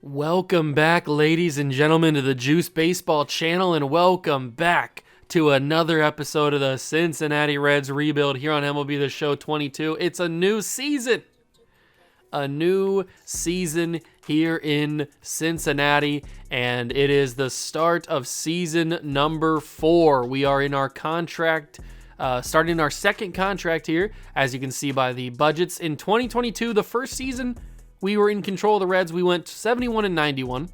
Welcome back, ladies and gentlemen, to the Juice Baseball channel, and welcome back to another episode of the Cincinnati Reds rebuild here on MLB The Show 22. It's a new season. A new season here in Cincinnati, and it is the start of season number 4. We are in our contract, starting our second contract here, as you can see by the budgets. In 2022, the first season, we were in control of the Reds. We went 71 and 91.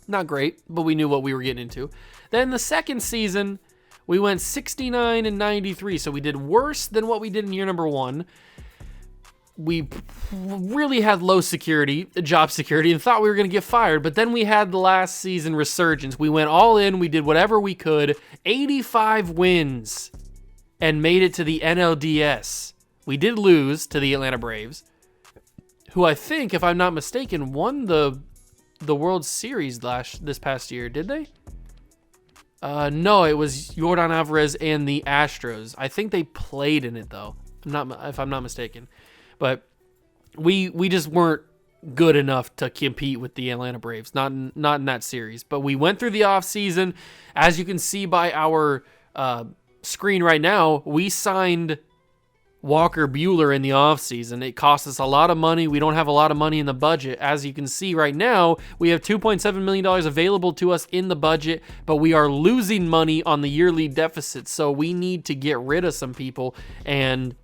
Not great, but we knew what we were getting into. Then the second season, we went 69 and 93. So we did worse than what we did in year number 1. We really had low security, job security, and thought we were going to get fired. But then we had the last season resurgence. We went all in. We did whatever we could. 85 wins and made it to the NLDS. We did lose to the Atlanta Braves, who I think, if I'm not mistaken, won the World Series this past year. Did they? No, it was Yordan Alvarez and the Astros. I think they played in it, though, if I'm not mistaken. But we just weren't good enough to compete with the Atlanta Braves, not in that series. But we went through the offseason. As you can see by our screen right now, we signed Walker Buehler in the offseason. It cost us a lot of money. We don't have a lot of money in the budget. As you can see right now, we have $2.7 million available to us in the budget, but we are losing money on the yearly deficit, so we need to get rid of some people. And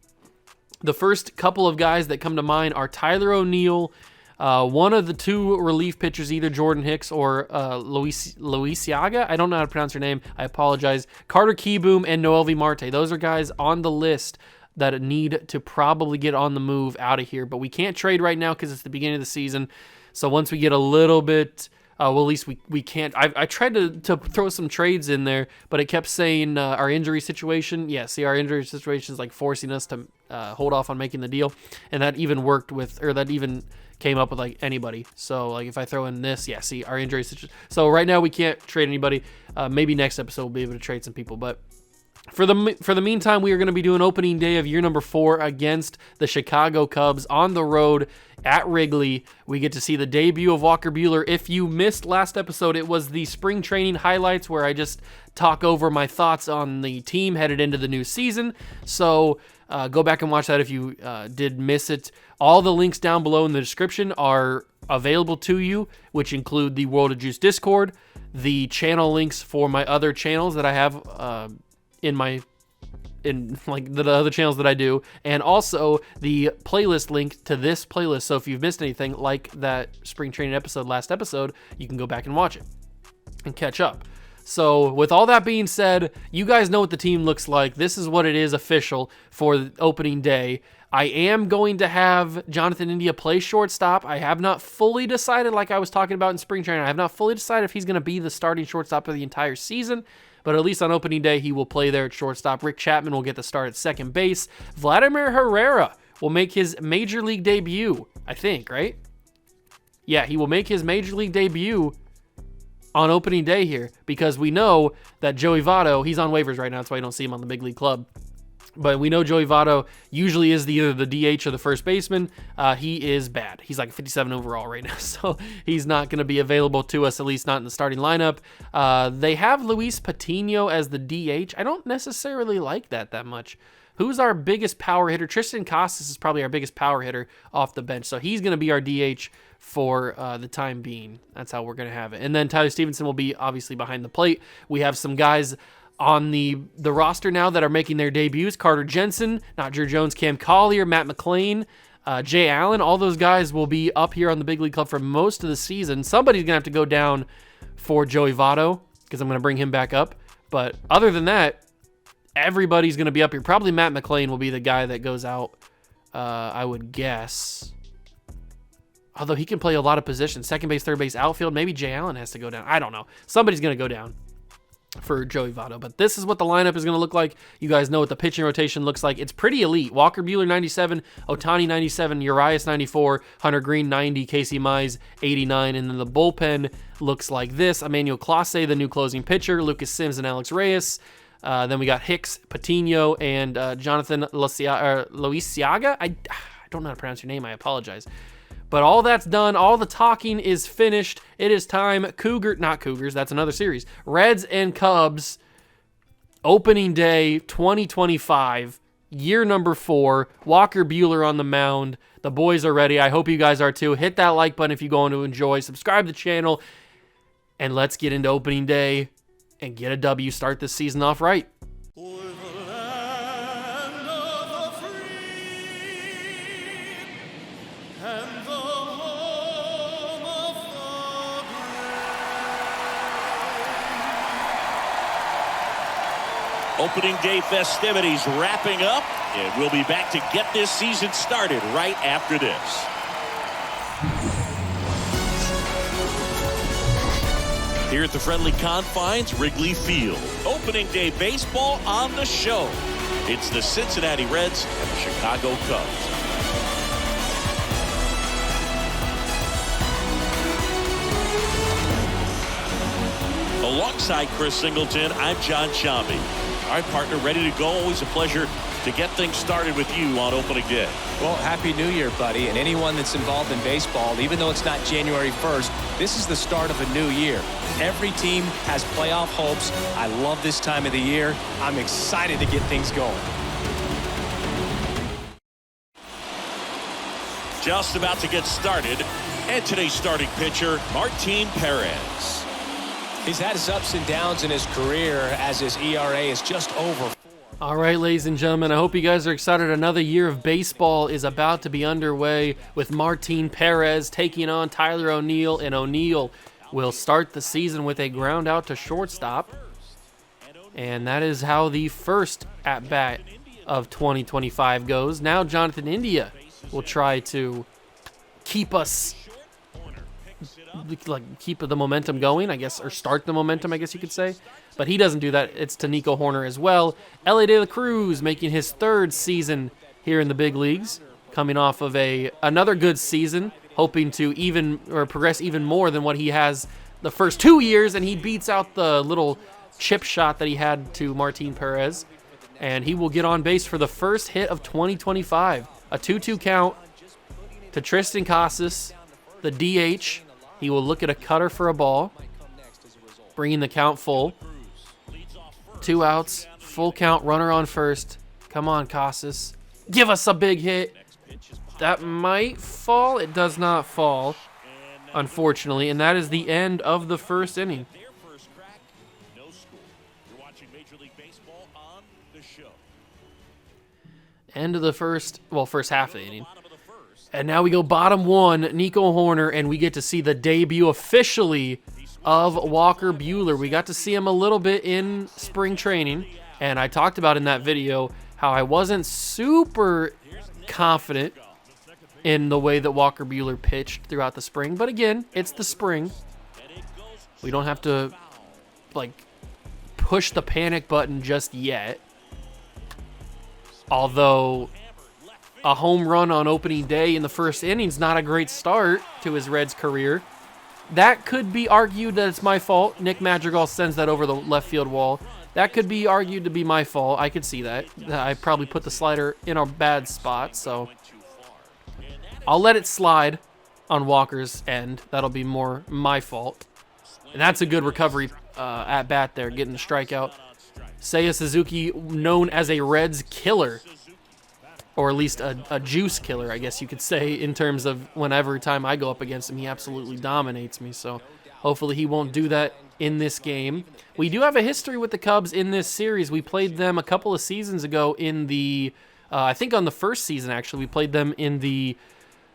the first couple of guys that come to mind are Tyler O'Neill, one of the two relief pitchers, either Jordan Hicks or Luisiaga. I don't know how to pronounce her name. I apologize. Carter Kieboom and Noelvi Marte. Those are guys on the list that need to probably get on the move out of here. But we can't trade right now because it's the beginning of the season. So once we get a little bit, at least we can't. I tried to throw some trades in there, but it kept saying our injury situation. Yeah, see, our injury situation is like forcing us to hold off on making the deal. And that even that even came up with like anybody. So like if I throw in this, yeah, see, our injury situation. So right now we can't trade anybody. Maybe next episode we'll be able to trade some people, but For the meantime, we are going to be doing opening day of year number 4 against the Chicago Cubs on the road at Wrigley. We get to see the debut of Walker Buehler. If you missed last episode, it was the spring training highlights where I just talk over my thoughts on the team headed into the new season. So go back and watch that if you did miss it. All the links down below in the description are available to you, which include the World of Juice Discord, the channel links for my other channels that I have in like the other channels that I do, and also the playlist link to this playlist. So if you've missed anything like that spring training last episode, you can go back and watch it and catch up. So with all that being said, you guys know what the team looks like. This is what it is official for opening day. I am going to have Jonathan India play shortstop. I have not fully decided, like I was talking about in spring training, I have not fully decided if he's going to be the starting shortstop for the entire season. But at least on opening day, he will play there at shortstop. Rick Chapman will get the start at second base. Vladimir Herrera will make his major league debut, I think, right? Yeah, he will make his major league debut on opening day here, because we know that Joey Votto, he's on waivers right now, that's why you don't see him on the big league club. But we know Joey Votto usually is either the DH or the first baseman. He is bad. He's like 57 overall right now, so he's not going to be available to us, at least not in the starting lineup. They have Luis Patino as the DH. I don't necessarily like that much. Who's our biggest power hitter? Tristan Casas is probably our biggest power hitter off the bench, so he's going to be our DH for the time being. That's how we're going to have it. And then Tyler Stevenson will be obviously behind the plate. We have some guys on the roster now that are making their debuts. Carter Jensen, Drew Jones, Cam Collier, Matt McLean, Jay Allen. All those guys will be up here on the big league club for most of the season. Somebody's going to have to go down for Joey Votto because I'm going to bring him back up. But other than that, everybody's going to be up here. Probably Matt McLean will be the guy that goes out, I would guess. Although he can play a lot of positions. Second base, third base, outfield. Maybe Jay Allen has to go down. I don't know. Somebody's going to go down for Joey Votto. But this is what the lineup is going to look like. You guys know what the pitching rotation looks like. It's pretty elite. Walker Buehler, 97. Ohtani, 97. Urias, 94. Hunter Green, 90. Casey Mize, 89. And then the bullpen looks like this. Emmanuel Clase, the new closing pitcher. Lucas Sims and Alex Reyes. Then we got Hicks, Patino, and Jonathan Luisiaga. I don't know how to pronounce your name. I apologize. But all that's done. All the talking is finished. It is time. Not Cougars. That's another series. Reds and Cubs. Opening day 2025. Year number 4. Walker Buehler on the mound. The boys are ready. I hope you guys are too. Hit that like button if you're going to enjoy. Subscribe to the channel. And let's get into opening day and get a W. Start this season off right. Opening day festivities wrapping up, and we'll be back to get this season started right after this. Here at the friendly confines, Wrigley Field. Opening day baseball on the show. It's the Cincinnati Reds and the Chicago Cubs. Alongside Chris Singleton, I'm John Shambi. All right, partner, ready to go. Always a pleasure to get things started with you on opening day. Well, Happy New Year, buddy. And anyone that's involved in baseball, even though it's not January 1st, this is the start of a new year. Every team has playoff hopes. I love this time of the year. I'm excited to get things going. Just about to get started. And today's starting pitcher, Martin Perez. He's had his ups and downs in his career as his ERA is just over 4. All right, ladies and gentlemen, I hope you guys are excited. Another year of baseball is about to be underway with Martin Perez taking on Tyler O'Neill, and O'Neill will start the season with a ground out to shortstop. And that is how the first at-bat of 2025 goes. Now Jonathan India will try to keep the momentum going, I guess, or start the momentum, I guess you could say. But he doesn't do that. It's to Nico Horner as well. Elly De La Cruz making his 3rd season here in the big leagues, coming off of another good season, hoping to progress even more than what he has the first 2 years, and he beats out the little chip shot that he had to Martin Perez, and he will get on base for the first hit of 2025. A 2-2 count to Tristan Casas, the DH. He will look at a cutter for a ball, bringing the count full. 2 outs, full count, runner on first. Come on, Casas. Give us a big hit. That might fall. It does not fall, unfortunately, and that is the end of the first inning. End of the first half of the inning. And now we go bottom 1, Nico Horner, and we get to see the debut officially of Walker Buehler. We got to see him a little bit in spring training, and I talked about in that video how I wasn't super confident in the way that Walker Buehler pitched throughout the spring. But again, it's the spring. We don't have to, push the panic button just yet. Although a home run on opening day in the first inning is not a great start to his Reds career. That could be argued that it's my fault. Nick Madrigal sends that over the left field wall. That could be argued to be my fault. I could see that. I probably put the slider in a bad spot, so I'll let it slide on Walker's end. That'll be more my fault. And that's a good recovery at bat there, getting the strikeout. Seiya Suzuki, known as a Reds killer, or at least a juice killer, I guess you could say, in terms of whenever time I go up against him, he absolutely dominates me. So hopefully he won't do that in this game. We do have a history with the Cubs in this series. We played them a couple of seasons ago in the, I think on the first season, actually, we played them in the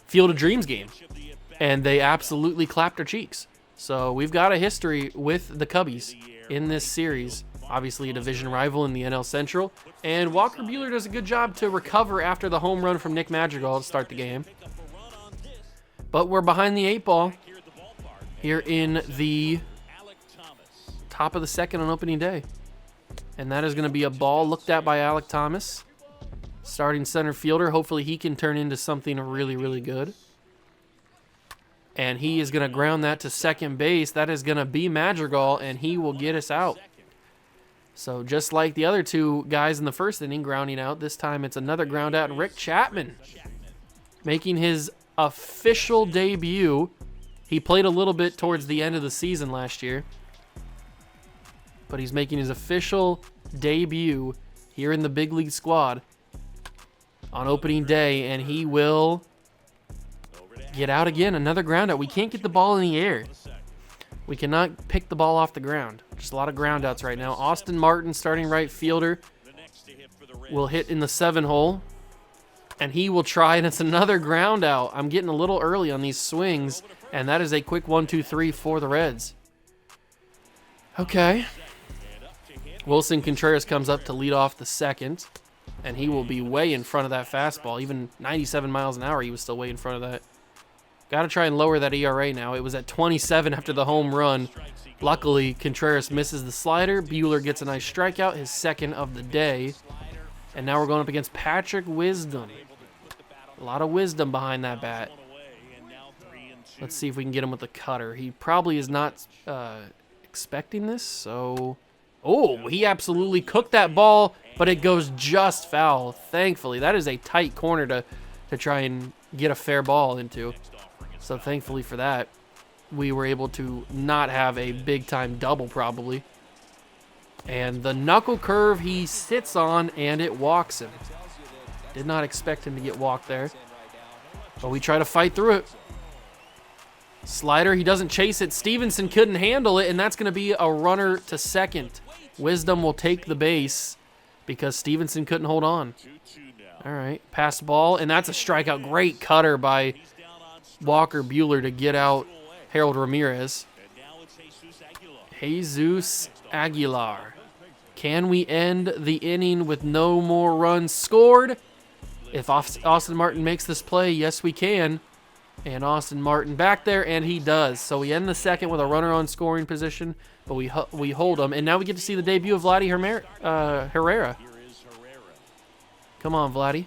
Field of Dreams game, and they absolutely clapped their cheeks. So we've got a history with the Cubbies in this series. Obviously a division rival in the NL Central. And Walker Buehler does a good job to recover after the home run from Nick Madrigal to start the game. But we're behind the 8 ball here in the top of the second on opening day. And that is going to be a ball looked at by Alek Thomas, starting center fielder. Hopefully he can turn into something really, really good. And he is going to ground that to second base. That is going to be Madrigal, and he will get us out. So just like the other 2 guys in the first inning grounding out, this time it's another ground out. And Rick Chapman making his official debut. He played a little bit towards the end of the season last year, but he's making his official debut here in the big league squad on opening day, and he will get out again. Another ground out. We can't get the ball in the air. We cannot pick the ball off the ground. Just a lot of ground outs right now. Austin Martin, starting right fielder, will hit in the 7 hole, and he will try, and it's another ground out. I'm getting a little early on these swings, and that is a quick 1-2-3 for the Reds. Okay. Wilson Contreras comes up to lead off the second, and he will be way in front of that fastball. Even 97 miles an hour, he was still way in front of that. Got to try and lower that ERA now. It was at 27 after the home run. Luckily, Contreras misses the slider. Buehler gets a nice strikeout, his second of the day. And now we're going up against Patrick Wisdom. A lot of wisdom behind that bat. Let's see if we can get him with the cutter. He probably is not expecting this, so... Oh, he absolutely cooked that ball, but it goes just foul. Thankfully, that is a tight corner to try and get a fair ball into. So thankfully for that, we were able to not have a big-time double probably. And the knuckle curve he sits on, and it walks him. Did not expect him to get walked there, but we try to fight through it. Slider, he doesn't chase it. Stevenson couldn't handle it, and that's going to be a runner to second. Wisdom will take the base because Stevenson couldn't hold on. All right, pass ball, and that's a strikeout. Great cutter by Walker Buehler to get out Harold Ramirez. Jesus Aguilar. Can we end the inning with no more runs scored? If Austin Martin makes this play, yes, we can. And Austin Martin back there, and he does. So we end the second with a runner on scoring position, but we hold him. And now we get to see the debut of Vladdy Herrera. Come on, Vladdy.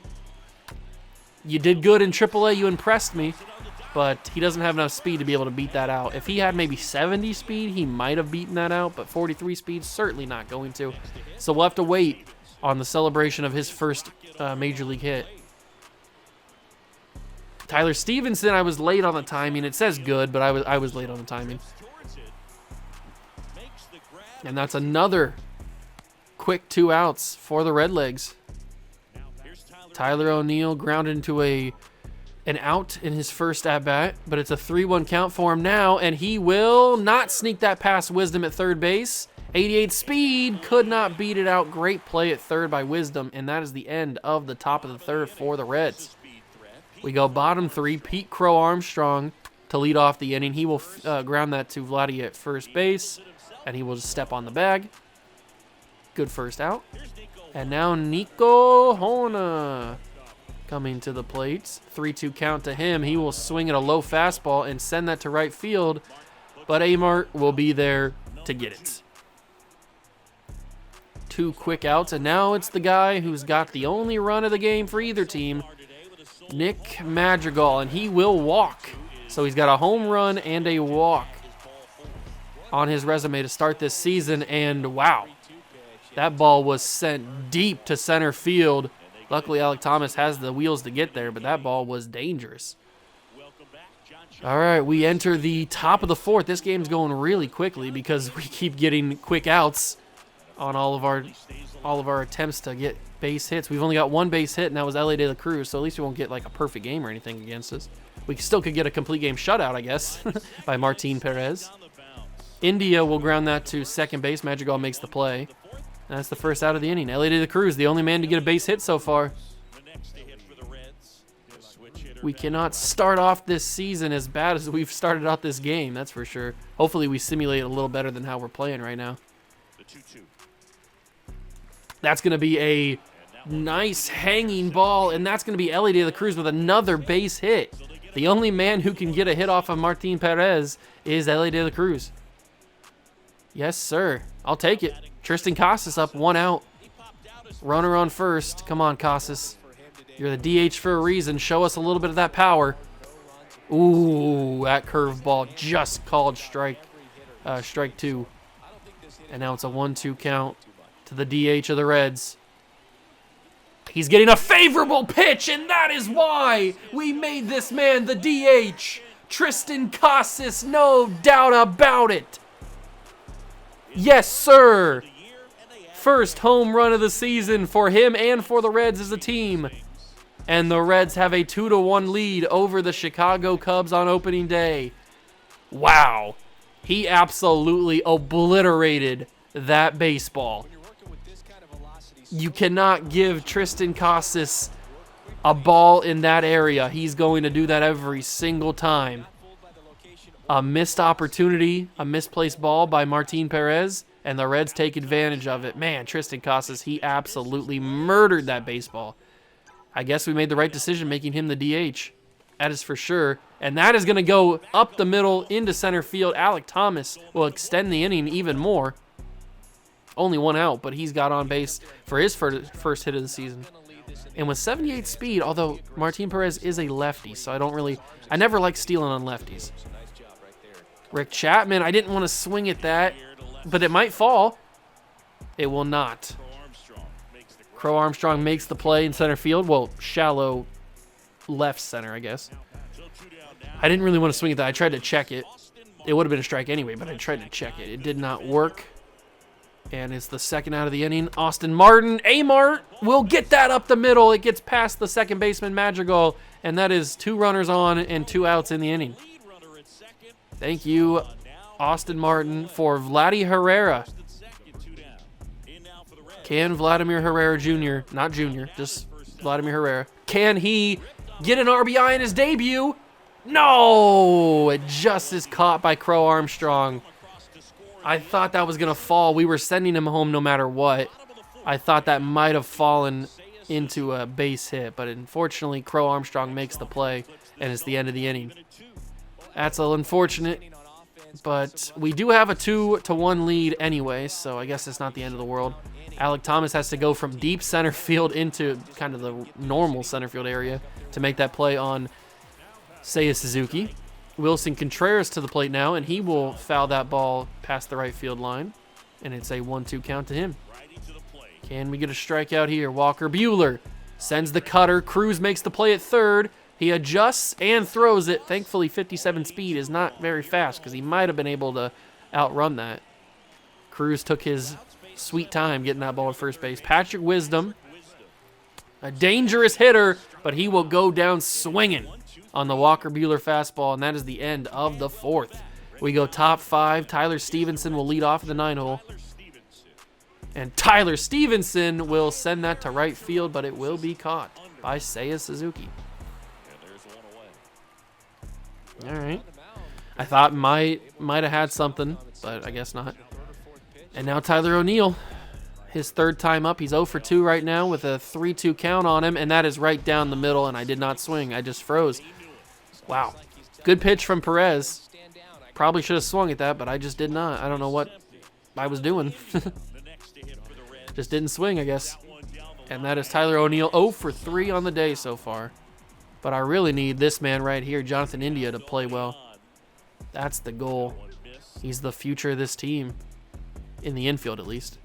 You did good in AAA. You impressed me. But he doesn't have enough speed to be able to beat that out. If he had maybe 70 speed, he might have beaten that out, but 43 speed, certainly not going to. So we'll have to wait on the celebration of his first major league hit. Tyler Stevenson, I was late on the timing. It says good, but I was late on the timing. And that's another quick 2 outs for the Redlegs. Tyler O'Neill grounded into an out in his first at-bat, but it's a 3-1 count for him now, and he will not sneak that past Wisdom at third base. 88 speed, could not beat it out. Great play at third by Wisdom, and that is the end of the top of the third for the Reds. We go bottom 3, Pete Crow Armstrong to lead off the inning. He will ground that to Vladdy at first base, and he will just step on the bag. Good first out. And now Nico Hona coming to the plate. 3-2 count to him. He will swing at a low fastball and send that to right field, but Amart will be there to get it. 2 quick outs, and now it's the guy who's got the only run of the game for either team, Nick Madrigal, and he will walk. So he's got a home run and a walk on his resume to start this season, and wow, that ball was sent deep to center field. Luckily, Alec Thomas has the wheels to get there, but that ball was dangerous. All right, we enter the top of the 4th. This game's going really quickly because we keep getting quick outs on all of our attempts to get base hits. We've only got 1 base hit, and that was LA De La Cruz, so at least we won't get like a perfect game or anything against us. We still could get a complete game shutout, I guess, by Martin Perez. India will ground that to second base. Madrigal makes the play. And that's the first out of the inning. LA De La Cruz, the only man to get a base hit so far. We cannot start off this season as bad as we've started out this game, that's for sure. Hopefully we simulate a little better than how we're playing right now. That's going to be a nice hanging ball, and that's going to be LA De La Cruz with another base hit. The only man who can get a hit off of Martin Perez is LA De La Cruz. Yes, sir. I'll take it. Tristan Casas up, 1 out. Runner on first. Come on, Casas. You're the DH for a reason. Show us a little bit of that power. Ooh, that curveball just called strike 2. And now it's a 1-2 count to the DH of the Reds. He's getting a favorable pitch, and that is why we made this man the DH. Tristan Casas, no doubt about it. Yes, sir. First home run of the season for him and for the Reds as a team. And the Reds have a 2-1 lead over the Chicago Cubs on opening day. Wow. He absolutely obliterated that baseball. You cannot give Tristan Casas a ball in that area. He's going to do that every single time. A missed opportunity, a misplaced ball by Martin Perez, and the Reds take advantage of it. Man, Tristan Casas, he absolutely murdered that baseball. I guess we made the right decision making him the DH. That is for sure. And that is going to go up the middle into center field. Alek Thomas will extend the inning even more. Only one out, but he's got on base for his first hit of the season. And with 78 speed, although Martin Perez is a lefty, so I never like stealing on lefties. Rick Chapman, I didn't want to swing at that, but it might fall. It will not. Crow Armstrong makes the play in center field. Well, shallow left center, I guess. I didn't really want to swing at that. I tried to check it. It would have been a strike anyway, but I tried to check it. It did not work. And it's the second out of the inning. Austin Martin, A-Mart will get that up the middle. It gets past the second baseman Madrigal, and that is 2 runners on and 2 outs in the inning. Thank you, Austin Martin, for Vladdy Herrera. Can Vladimir Herrera Jr., not Jr., just Vladimir Herrera, can he get an RBI in his debut? No! It just is caught by Crow Armstrong. I thought that was going to fall. We were sending him home no matter what. I thought that might have fallen into a base hit, but unfortunately, Crow Armstrong makes the play, and it's the end of the inning. That's unfortunate, but we do have a 2-1 lead anyway, so I guess it's not the end of the world. Alek Thomas has to go from deep center field into kind of the normal center field area to make that play on Seiya Suzuki. Wilson Contreras to the plate now, and he will foul that ball past the right field line, and it's a 1-2 count to him. Can we get a strikeout here? Walker Buehler sends the cutter. Cruz makes the play at third. He adjusts and throws it. Thankfully, 57 speed is not very fast because he might have been able to outrun that. Cruz took his sweet time getting that ball at first base. Patrick Wisdom, a dangerous hitter, but he will go down swinging on the Walker Buehler fastball, and that is the end of the fourth. We go top 5. Tyler Stevenson will lead off the 9-hole. And Tyler Stevenson will send that to right field, but it will be caught by Seiya Suzuki. All right. I thought might have had something, but I guess not. And now Tyler O'Neill, his third time up. He's 0 for 2 right now with a 3-2 count on him, and that is right down the middle, and I did not swing. I just froze. Wow. Good pitch from Perez. Probably should have swung at that, but I just did not. I don't know what I was doing. Just didn't swing, I guess. And that is Tyler O'Neill, 0 for 3 on the day so far. But I really need this man right here, Jonathan India, to play well. That's the goal. He's the future of this team. In the infield, at least.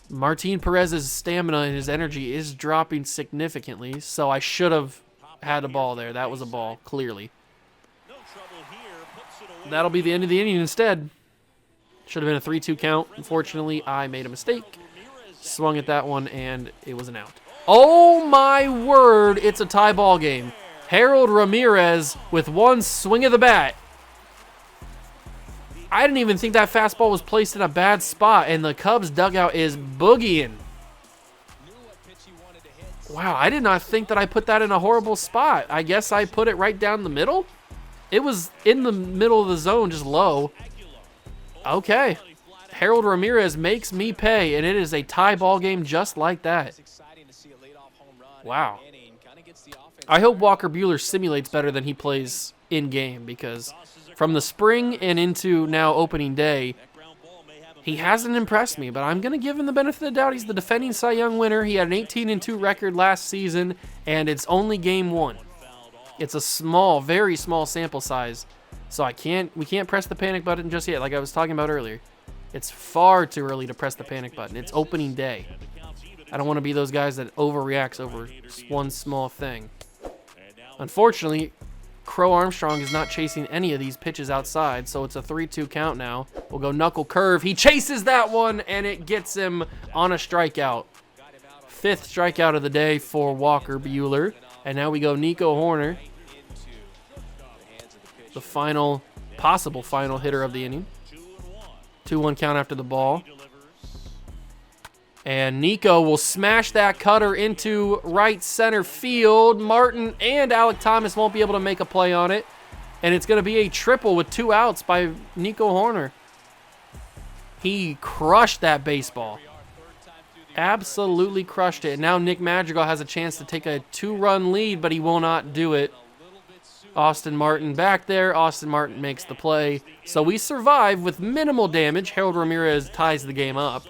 Martin Perez's stamina and his energy is dropping significantly, so I should have had a ball there. That was a ball, clearly. That'll be the end of the inning instead. Should have been a 3-2 count. Unfortunately, I made a mistake. Swung at that one, and it was an out. Oh, my word. It's a tie ball game. Harold Ramirez with one swing of the bat. I didn't even think that fastball was placed in a bad spot, and the Cubs dugout is boogieing. Wow, I did not think that I put that in a horrible spot. I guess I put it right down the middle? It was in the middle of the zone, just low. Okay. Harold Ramirez makes me pay, and it is a tie ball game just like that. Wow. I hope Walker Buehler simulates better than he plays in-game, because from the spring and into now opening day, he hasn't impressed me, but I'm going to give him the benefit of the doubt. He's the defending Cy Young winner. He had an 18-2 record last season, and it's only game 1. It's a small, very small sample size, so we can't press the panic button just yet, like I was talking about earlier. It's far too early to press the panic button. It's opening day. I don't want to be those guys that overreacts over one small thing. Unfortunately, Crow Armstrong is not chasing any of these pitches outside, so it's a 3-2 count now. We'll go knuckle curve. He chases that one, and it gets him on a strikeout. 5th strikeout of the day for Walker Buehler. And now we go Nico Horner, the possible final hitter of the inning. 2-1 count after the ball. And Nico will smash that cutter into right center field. Martin and Alec Thomas won't be able to make a play on it. And it's going to be a triple with 2 outs by Nico Horner. He crushed that baseball. Absolutely crushed it. And now Nick Madrigal has a chance to take a 2-run lead, but he will not do it. Austin Martin back there. Austin Martin makes the play. So we survive with minimal damage. Harold Ramirez ties the game up.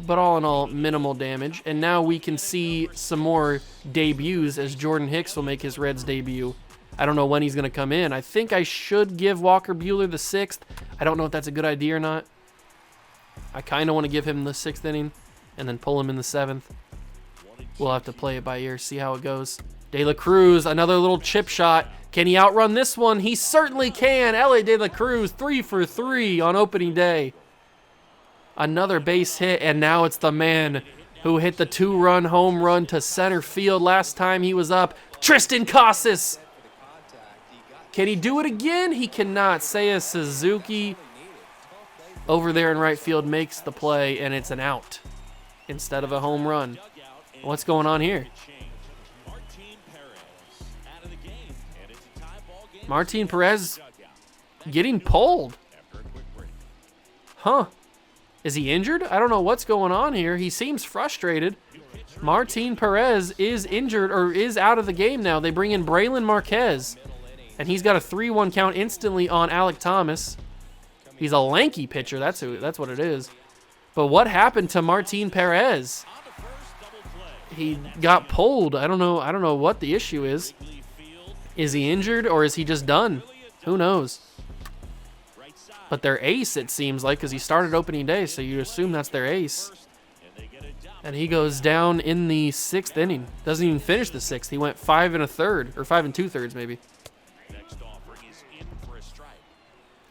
But all in all, minimal damage. And now we can see some more debuts as Jordan Hicks will make his Reds debut. I don't know when he's going to come in. I think I should give Walker Buehler the 6th. I don't know if that's a good idea or not. I kind of want to give him the 6th inning and then pull him in the 7th. We'll have to play it by ear, see how it goes. De La Cruz, another little chip shot. Can he outrun this one? He certainly can. L.A. De La Cruz, 3 for 3 on opening day. Another base hit, and now it's the man who hit the 2-run home run to center field last time he was up. Tristan Casas. Can he do it again? He cannot. Seiya Suzuki over there in right field makes the play, and it's an out instead of a home run. What's going on here? Martin Perez getting pulled. Huh. Is he injured? I don't know what's going on here. He seems frustrated. Martin Perez is injured or is out of the game now. They bring in Braylon Marquez, and he's got a 3-1 count instantly on Alec Thomas. He's a lanky pitcher. That's what it is. But what happened to Martin Perez? He got pulled. I don't know what the issue is. Is he injured or is he just done? Who knows? But their ace, it seems like, because he started opening day, so you assume that's their ace. And he goes down in the 6th inning. Doesn't even finish the 6th. He went 5 1/3, or 5 2/3 maybe.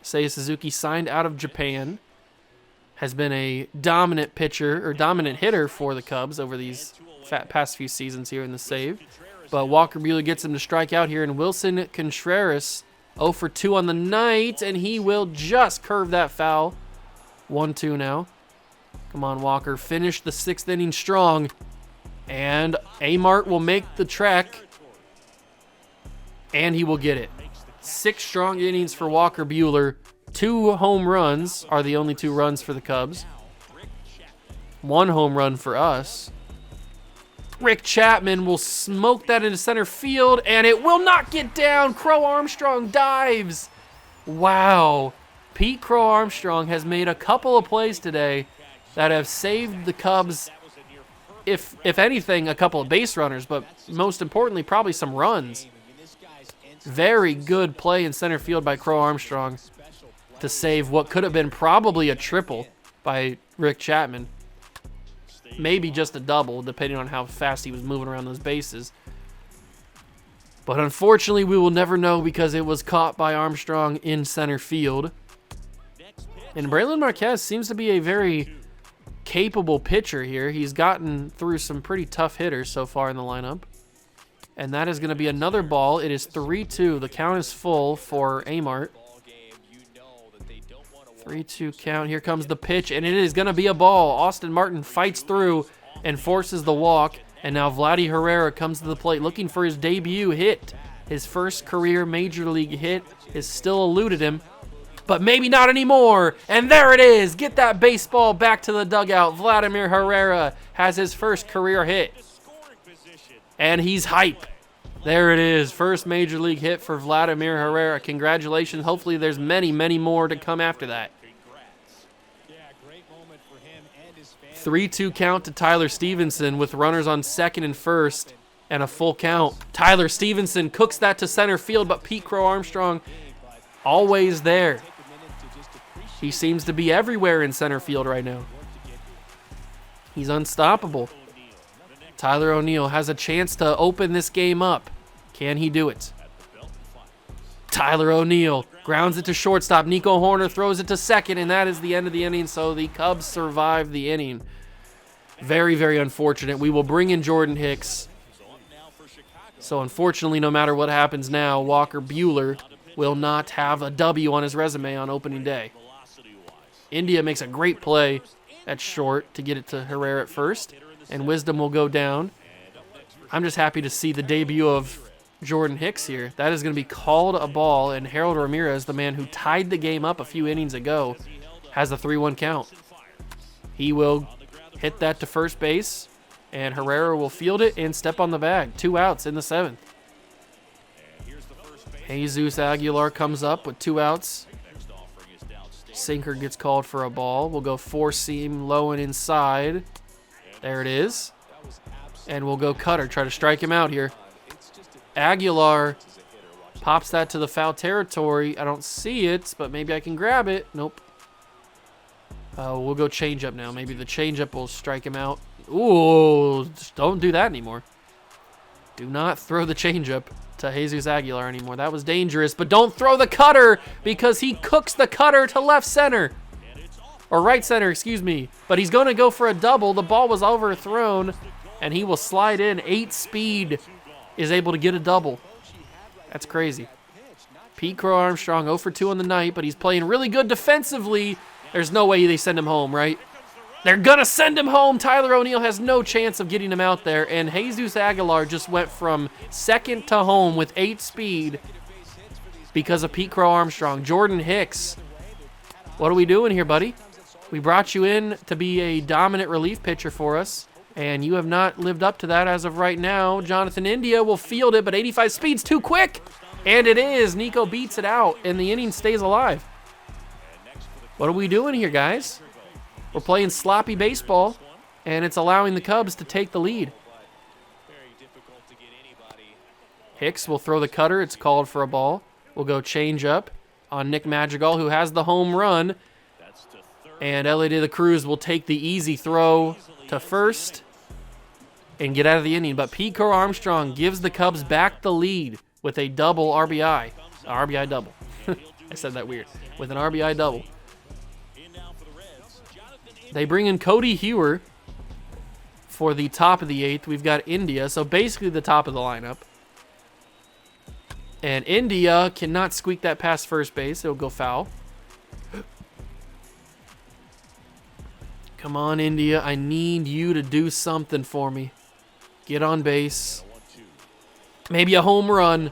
Seiya Suzuki signed out of Japan. Has been a dominant pitcher, or dominant hitter for the Cubs over these past few seasons here in the save. But Walker Buehler gets him to strike out here, and Wilson Contreras 0 for 2 on the night, and he will just curve that foul. 1-2 now. Come on, Walker. Finish the 6th inning strong. And Amart will make the trek, and he will get it. 6 strong innings for Walker Buehler. 2 home runs are the only 2 runs for the Cubs. 1 home run for us. Rick Chapman will smoke that into center field, and it will not get down. Crow Armstrong dives. Wow. Pete Crow Armstrong has made a couple of plays today that have saved the Cubs, if anything, a couple of base runners, but most importantly, probably some runs. Very good play in center field by Crow Armstrong to save what could have been probably a triple by Rick Chapman. Maybe just a double, depending on how fast he was moving around those bases. But unfortunately, we will never know because it was caught by Armstrong in center field. And Braylon Marquez seems to be a very capable pitcher here. He's gotten through some pretty tough hitters so far in the lineup. And that is going to be another ball. It is 3-2. The count is full for Amart. 3-2 count. Here comes the pitch, and it is going to be a ball. Austin Martin fights through and forces the walk. And now Vladdy Herrera comes to the plate looking for his debut hit. His first career major league hit has still eluded him, but maybe not anymore. And there it is. Get that baseball back to the dugout. Vladimir Herrera has his first career hit. And he's hype. There it is. First major league hit for Vladimir Herrera. Congratulations. Hopefully there's many, many more to come after that. 3-2 count to Tyler Stevenson with runners on second and first and a full count. Tyler Stevenson cooks that to center field, but Pete Crow Armstrong always there. He seems to be everywhere in center field right now. He's unstoppable. Tyler O'Neill has a chance to open this game up. Can he do it? Tyler O'Neill grounds it to shortstop. Nico Horner throws it to second, and that is the end of the inning, so the Cubs survive the inning. Very, very unfortunate. We will bring in Jordan Hicks. So unfortunately, no matter what happens now, Walker Buehler will not have a W on his resume on opening day. India makes a great play at short to get it to Herrera at first, and Wisdom will go down. I'm just happy to see the debut of Jordan Hicks here. That is going to be called a ball, and Harold Ramirez, the man who tied the game up a few innings ago, has a 3-1 count. He will hit that to first base, and Herrera will field it and step on the bag. 2 outs in the 7th. Jesus Aguilar comes up with 2 outs. Sinker gets called for a ball. We'll go 4-seam low and inside. There it is. And we'll go cutter, try to strike him out here. Aguilar pops that to the foul territory. I don't see it, but maybe I can grab it. Nope. We'll go changeup now. Maybe the changeup will strike him out. Ooh, just don't do that anymore. Do not throw the changeup to Jesus Aguilar anymore. That was dangerous, but don't throw the cutter because he cooks the cutter to left center. Or right center, excuse me. But he's going to go for a double. The ball was overthrown, and he will slide in. 8 speed is able to get a double. That's crazy. Pete Crow Armstrong 0 for 2 on the night, but he's playing really good defensively. There's no way they send him home, right? They're going to send him home. Tyler O'Neill has no chance of getting him out there, and Jesus Aguilar just went from second to home with 8 speed because of Pete Crow Armstrong. Jordan Hicks, what are we doing here, buddy? We brought you in to be a dominant relief pitcher for us, and you have not lived up to that as of right now. Jonathan India will field it, but 85 speed's too quick, and it is. Nico beats it out, and the inning stays alive. What are we doing here, guys? We're playing sloppy baseball, and it's allowing the Cubs to take the lead. Hicks will throw the cutter. It's called for a ball. We'll go change up on Nick Madrigal, who has the home run. And Ellie De La Cruz will take the easy throw to first and get out of the inning. But Pete Crow Armstrong gives the Cubs back the lead with a double RBI. RBI double. I said that weird. With an RBI double. They bring in Cody Hewer for the top of the 8th. We've got India, so basically the top of the lineup. And India cannot squeak that past first base. It'll go foul. Come on, India. I need you to do something for me. Get on base. Maybe a home run.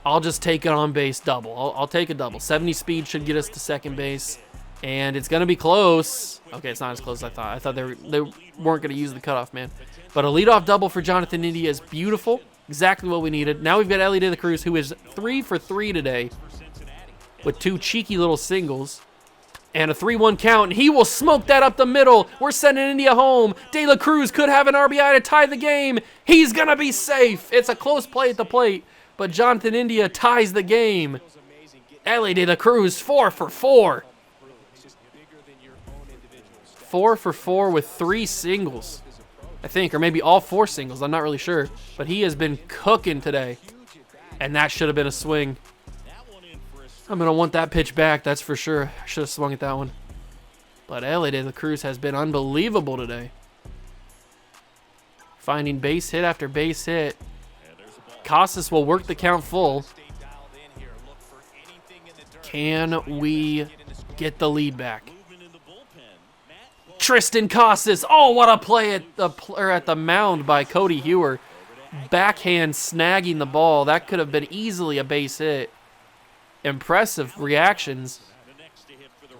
I'll just take it on base double. I'll take a double. 70 speed should get us to second base. And it's going to be close. Okay, it's not as close as I thought. I thought they weren't going to use the cutoff man. But a leadoff double for Jonathan India is beautiful. Exactly what we needed. Now we've got Ellie De La Cruz, who is 3 for 3 today with 2 cheeky little singles. And a 3-1 count. And he will smoke that up the middle. We're sending India home. De La Cruz could have an RBI to tie the game. He's going to be safe. It's a close play at the plate. But Jonathan India ties the game. Ellie De La Cruz, 4 for 4. 4 for 4 with 3 singles, I think, or maybe all 4 singles. I'm not really sure, but he has been cooking today, and that should have been a swing. I'm going to want that pitch back, that's for sure. I should have swung at that one. But Ellie De La Cruz has been unbelievable today. Finding base hit after base hit. Casas will work the count full. Can we get the lead back? Tristan Casas. Oh, what a play at the mound by Cody Hewer. Backhand snagging the ball. That could have been easily a base hit. Impressive reactions.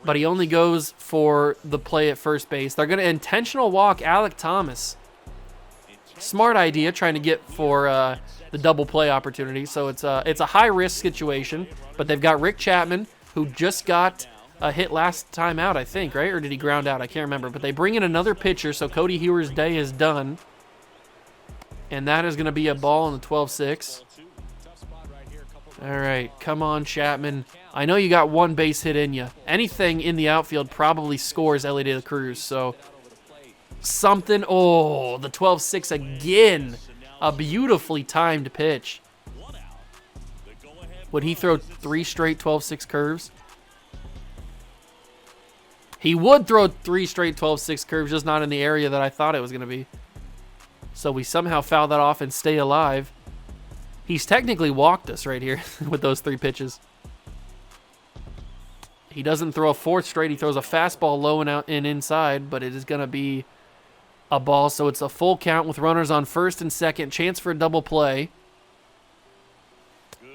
But he only goes for the play at first base. They're going to intentional walk Alec Thomas. Smart idea, trying to get for the double play opportunity. So it's a high-risk situation. But they've got Rick Chapman, who just got a hit last time out, I think, right? Or did he ground out? I can't remember. But they bring in another pitcher, so Cody Hewer's day is done. And that is going to be a ball in the 12-6. All right, come on, Chapman. I know you got 1 base hit in you. Anything in the outfield probably scores Ellie De La Cruz, so something. Oh, the 12-6 again. A beautifully timed pitch. Would he throw 3 straight 12-6 curves? He would throw 3 straight 12-6 curves, just not in the area that I thought it was going to be. So we somehow foul that off and stay alive. He's technically walked us right here with those 3 pitches. He doesn't throw a 4th straight. He throws a fastball low and out and inside, but it is going to be a ball. So it's a full count with runners on first and second. Chance for a double play.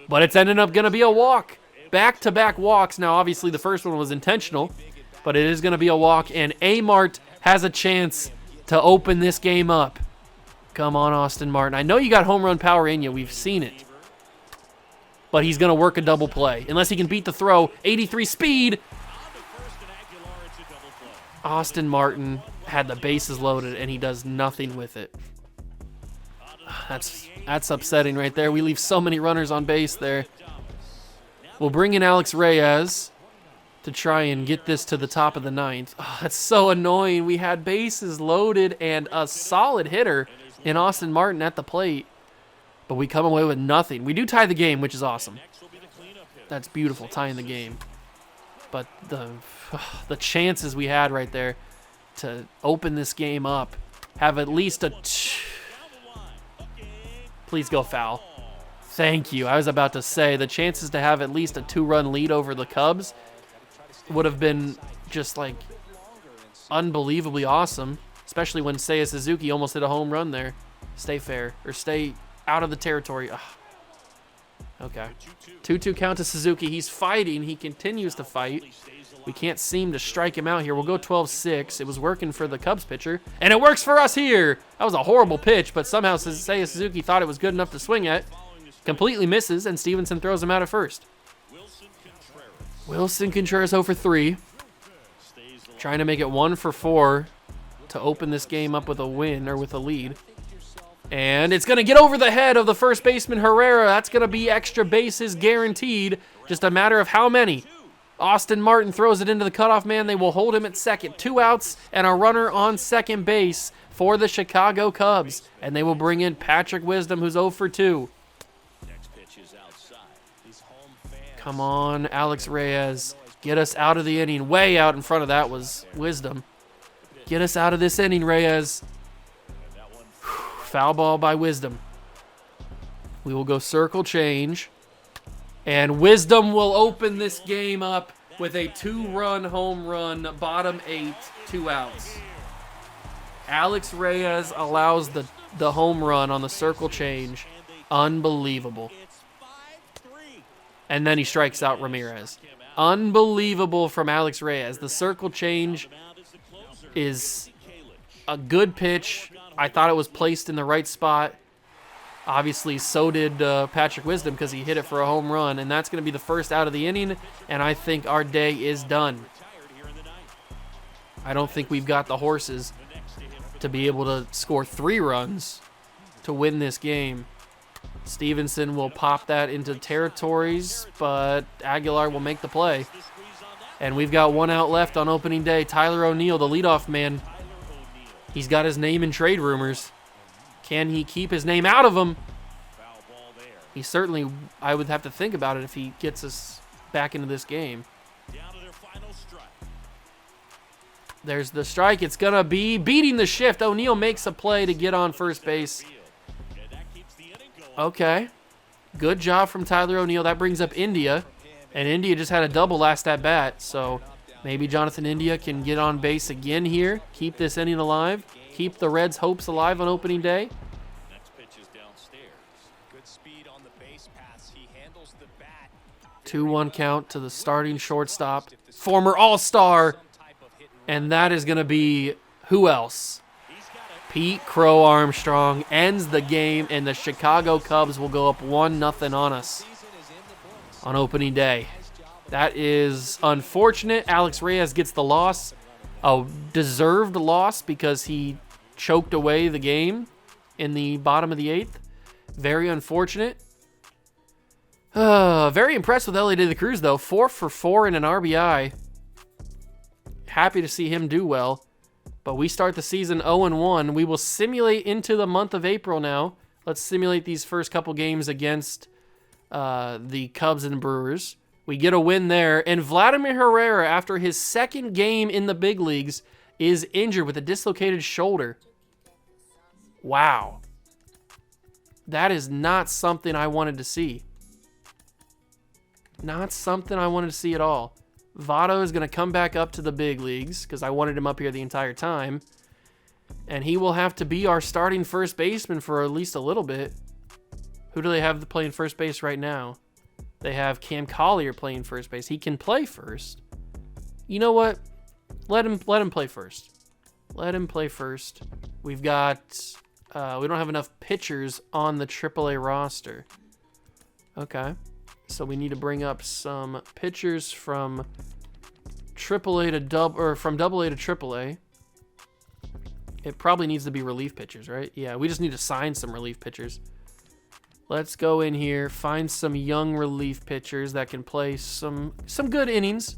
But it's ended up going to be a walk. Back-to-back walks. Now, obviously, the first one was intentional, but it is going to be a walk. And Amart has a chance to open this game up. Come on, Austin Martin. I know you got home run power in you. We've seen it. But he's going to work a double play. Unless he can beat the throw. 83 speed. Austin Martin had the bases loaded, and he does nothing with it. That's upsetting right there. We leave so many runners on base there. We'll bring in Alex Reyes to try and get this to the top of the 9th. Oh, that's so annoying. We had bases loaded and a solid hitter in Austin Martin at the plate, but we come away with nothing. We do tie the game, which is awesome. That's beautiful, tying the game. But the chances we had right there to open this game up, have at least a... Please go foul. Thank you. I was about to say the chances to have at least a 2-run lead over the Cubs would have been just like unbelievably awesome, especially when Seiya Suzuki almost hit a home run there. Stay fair, or stay out of the territory. Ugh. Okay. 2-2 count to Suzuki. He's fighting. He continues to fight. We can't seem to strike him out here. We'll go 12-6. It was working for the Cubs pitcher, and it works for us here. That was a horrible pitch, but somehow Seiya Suzuki thought it was good enough to swing at. Completely misses, and Stevenson throws him out at first. Wilson Contreras 0 for 3. Trying to make it 1 for 4 to open this game up with a win or with a lead. And it's going to get over the head of the first baseman, Herrera. That's going to be extra bases guaranteed. Just a matter of how many. Austin Martin throws it into the cutoff man. They will hold him at second. 2 outs and a runner on second base for the Chicago Cubs. And they will bring in Patrick Wisdom, who's 0 for 2. Come on, Alex Reyes. Get us out of the inning. Way out in front of that was Wisdom. Get us out of this inning, Reyes. Foul ball by Wisdom. We will go circle change. And Wisdom will open this game up with a 2-run home run, bottom 8, 2 outs. Alex Reyes allows the home run on the circle change. Unbelievable. And then he strikes out Ramirez. Unbelievable from Alex Reyes. The circle change is a good pitch. I thought it was placed in the right spot. Obviously, so did Patrick Wisdom because he hit it for a home run. And that's going to be the first out of the inning. And I think our day is done. I don't think we've got the horses to be able to score 3 runs to win this game. Stevenson will pop that into territories, but Aguilar will make the play. And we've got 1 out left on opening day. Tyler O'Neill, the leadoff man. He's got his name in trade rumors. Can he keep his name out of them? He certainly, I would have to think about it if he gets us back into this game. There's the strike. It's going to be beating the shift. O'Neill makes a play to get on first base. Okay. Good job from Tyler O'Neill. That brings up India. And India just had a double last at bat. So maybe Jonathan India can get on base again here. Keep this inning alive. Keep the Reds' hopes alive on opening day. 2-1 count to the starting shortstop. Former All-Star. And that is going to be who else? Pete Crow Armstrong ends the game, and the Chicago Cubs will go up 1-0 on us on opening day. That is unfortunate. Alex Reyes gets the loss, a deserved loss because he choked away the game in the bottom of the 8th. Very unfortunate. Very impressed with Elliot De La Cruz, though. 4 for 4 and an RBI. Happy to see him do well. But we start the season 0-1. We will simulate into the month of April now. Let's simulate these first couple games against the Cubs and Brewers. We get a win there. And Vladimir Herrera, after his second game in the big leagues, is injured with a dislocated shoulder. Wow. That is not something I wanted to see. Not something I wanted to see at all. Votto is going to come back up to the big leagues because I wanted him up here the entire time. And he will have to be our starting first baseman for at least a little bit. Who do they have playing first base right now? They have Cam Collier playing first base. He can play first. You know what? Let him play first. Let him play first. We've got... we don't have enough pitchers on the AAA roster. Okay. So we need to bring up some pitchers from AAA to from AA to AAA. It probably needs to be relief pitchers, right? Yeah, we just need to sign some relief pitchers. Let's go in here, find some young relief pitchers that can play some good innings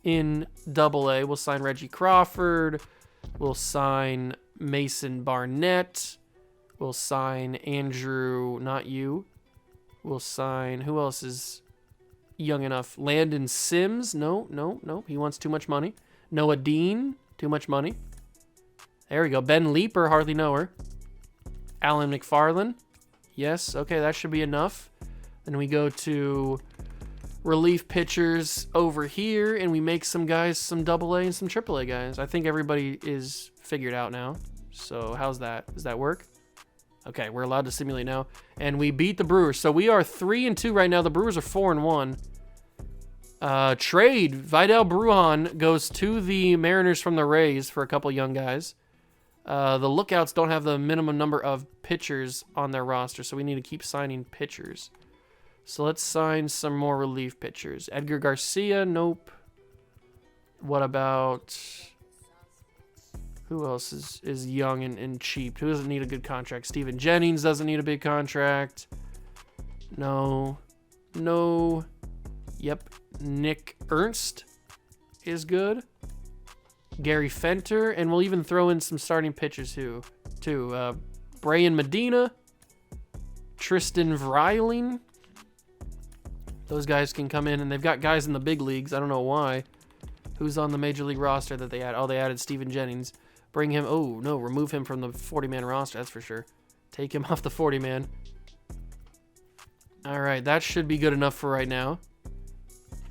in AA. We'll sign Reggie Crawford. We'll sign Mason Barnett. We'll sign Andrew, not you. We'll sign, who else is young enough? Landon Sims? No. He wants too much money. Noah Dean? Too much money. There we go. Ben Leeper, hardly know her. Alan McFarland? Yes, okay, that should be enough. Then we go to relief pitchers over here, and we make some guys some AA and some AAA guys. I think everybody is figured out now. So how's that? Does that work? Okay, we're allowed to simulate now. And we beat the Brewers. So we are 3-2 right now. The Brewers are 4-1. Trade. Vidal Brujan goes to the Mariners from the Rays for a couple young guys. The Lookouts don't have the minimum number of pitchers on their roster, so we need to keep signing pitchers. So let's sign some more relief pitchers. Edgar Garcia, nope. What about... Who else is young and cheap? Who doesn't need a good contract? Steven Jennings doesn't need a big contract. No. Yep. Nick Ernst is good. Gary Fenter, and we'll even throw in some starting pitchers too. Brian Medina, Tristan Vryling. Those guys can come in, and they've got guys in the big leagues. I don't know why. Who's on the major league roster that they add? Oh, they added Steven Jennings. Bring him. Oh, no, remove him from the 40-man roster. That's for sure. Take him off the 40-man. All right, that should be good enough for right now.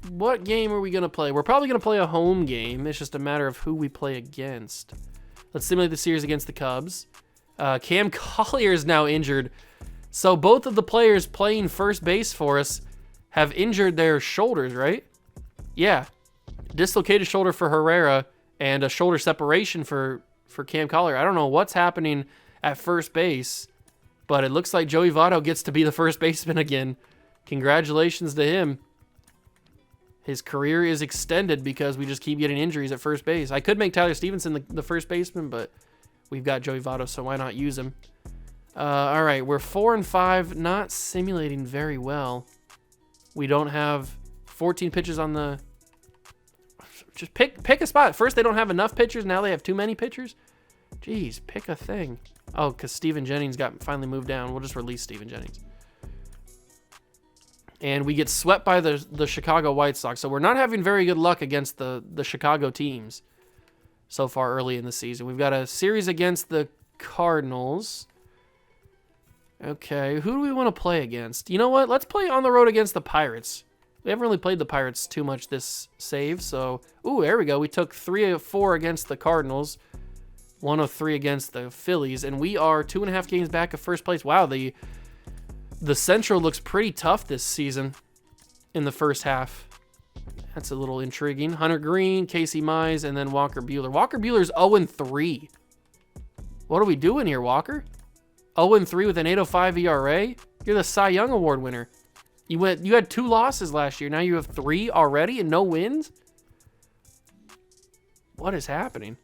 What game are we going to play? We're probably going to play a home game. It's just a matter of who we play against. Let's simulate the series against the Cubs. Cam Collier is now injured. So both of the players playing first base for us have injured their shoulders, right? Yeah. Dislocated shoulder for Herrera and a shoulder separation for Cam Collier. I don't know what's happening at first base, but it looks like Joey Votto gets to be the first baseman again. Congratulations to him. His career is extended because we just keep getting injuries at first base. I could make Tyler Stevenson the first baseman, but we've got Joey Votto, so why not use him? All right, we're 4-5, not simulating very well. We don't have 14 pitchers on the... Just pick a spot. First, they don't have enough pitchers. Now they have too many pitchers. Jeez, pick a thing. Oh, because Steven Jennings got finally moved down. We'll just release Steven Jennings. And we get swept by the Chicago White Sox. So we're not having very good luck against the Chicago teams so far early in the season. We've got a series against the Cardinals. Okay, who do we want to play against? You know what? Let's play on the road against the Pirates. We haven't really played the Pirates too much this save, so... Ooh, there we go. We took 3 of 4 against the Cardinals, 1 of 3 against the Phillies, and we are 2.5 games back of first place. Wow, the Central looks pretty tough this season in the first half. That's a little intriguing. Hunter Green, Casey Mize, and then Walker Buehler. Walker Buehler's 0-3. What are we doing here, Walker? 0-3 with an 8.05 ERA? You're the Cy Young Award winner. You had 2 losses last year. Now you have 3 already and no wins? What is happening?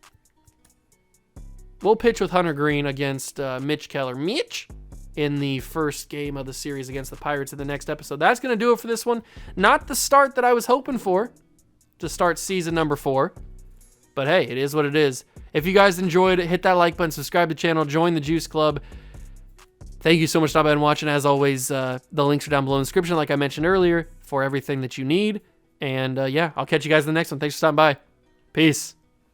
We'll pitch with Hunter Green against Mitch Keller. Mitch! In the first game of the series against the Pirates in the next episode. That's going to do it for this one. Not the start that I was hoping for to start season number 4. But hey, it is what it is. If you guys enjoyed it, hit that like button, subscribe to the channel, join the Juice Club. Thank you so much for stopping by and watching. As always, the links are down below in the description, like I mentioned earlier, for everything that you need. And yeah, I'll catch you guys in the next one. Thanks for stopping by. Peace.